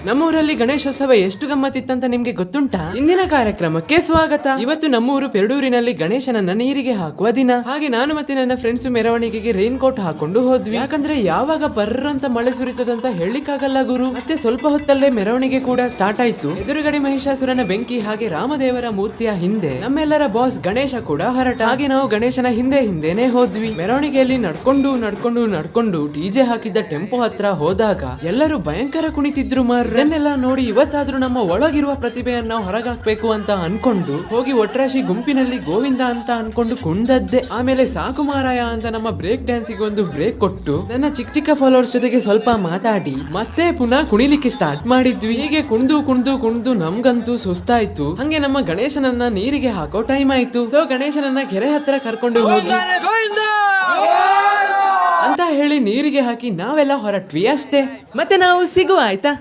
ನಮ್ಮೂರಲ್ಲಿ ಗಣೇಶೋತ್ಸವ ಎಷ್ಟು ಗಮ್ಮತ್ತಿತ್ತಂತ ನಿಮ್ಗೆ ಗೊತ್ತುಂಟಾ? ಇಂದಿನ ಕಾರ್ಯಕ್ರಮಕ್ಕೆ ಸ್ವಾಗತ. ಇವತ್ತು ನಮ್ಮೂರು ಪೆರಡೂರಿನಲ್ಲಿ ಗಣೇಶನನ್ನ ನೀರಿಗೆ ಹಾಕುವ ದಿನ. ಹಾಗೆ ನಾನು ಮತ್ತೆ ನನ್ನ ಫ್ರೆಂಡ್ಸ್ ಮೆರವಣಿಗೆಗೆ ರೈನ್ ಕೋಟ್ ಹಾಕೊಂಡು ಹೋದ್ವಿ. ಯಾಕಂದ್ರೆ ಯಾವಾಗ ಬರ್ರಂತ ಮಳೆ ಸುರಿತದಂತ ಹೇಳಿಕ್ಕಾಗಲ್ಲ ಗುರು. ಮತ್ತೆ ಸ್ವಲ್ಪ ಹೊತ್ತಲ್ಲೇ ಮೆರವಣಿಗೆ ಕೂಡ ಸ್ಟಾರ್ಟ್ ಆಯ್ತು. ಎದುರುಗಡೆ ಮಹಿಷಾಸುರನ ಬೆಂಕಿ ಹಾಗೆ ರಾಮದೇವರ ಮೂರ್ತಿಯ ಹಿಂದೆ ನಮ್ಮೆಲ್ಲರ ಬಾಸ್ ಗಣೇಶ ಕೂಡ ಹೊರಟ. ಹಾಗೆ ನಾವು ಗಣೇಶನ ಹಿಂದೆನೆ ಹೋದ್ವಿ. ಮೆರವಣಿಗೆಯಲ್ಲಿ ನಡ್ಕೊಂಡು ಡಿಜೆ ಹಾಕಿದ್ದ ಟೆಂಪೋ ಹತ್ರ ಹೋದಾಗ ಎಲ್ಲರೂ ಭಯಂಕರ ಕುಣಿತಿದ್ರು ಮಾರ್ರೆ. ಇದನ್ನೆಲ್ಲ ನೋಡಿ ಇವತ್ತಾದ್ರೂ ನಮ್ಮ ಒಳಗಿರುವ ಪ್ರತಿಭೆಯನ್ನ ಹೊರಗಾಕ್ಬೇಕು ಅಂತ ಅನ್ಕೊಂಡು ಹೋಗಿ ಒಟ್ರಾಶಿ ಗುಂಪಿನಲ್ಲಿ ಗೋವಿಂದ ಅಂತ ಅನ್ಕೊಂಡು ಕುಣ್ದದ್ದೆ. ಆಮೇಲೆ ಸಾಕು ಮಾರಾಯ ಅಂತ ನಮ್ಮ ಬ್ರೇಕ್ ಡ್ಯಾನ್ಸಿಗೆ ಒಂದು ಬ್ರೇಕ್ ಕೊಟ್ಟು ನನ್ನ ಚಿಕ್ಕ ಫಾಲೋವರ್ಸ್ ಜೊತೆಗೆ ಸ್ವಲ್ಪ ಮಾತಾಡಿ ಮತ್ತೆ ಪುನಃ ಕುಣಿಲಿಕ್ಕೆ ಸ್ಟಾರ್ಟ್ ಮಾಡಿದ್ವಿ. ಹೀಗೆ ಕುಣ್ದು ನಮ್ಗಂತೂ ಸುಸ್ತಾಯ್ತು. ಹಂಗೆ ನಮ್ಮ ಗಣೇಶನನ್ನ ನೀರಿಗೆ ಹಾಕೋ ಟೈಮ್ ಆಯ್ತು. ಸೊ ಗಣೇಶನನ್ನ ಕೆರೆ ಹತ್ರ ಕರ್ಕೊಂಡು ಹೋಗಿ ಅಂತ ಹೇಳಿ ನೀರಿಗೆ ಹಾಕಿ ನಾವೆಲ್ಲ ಹೊರಟ್ವಿ ಅಷ್ಟೇ. ಮತ್ತೆ ನಾವು ಸಿಗುವ ಆಯ್ತಾ?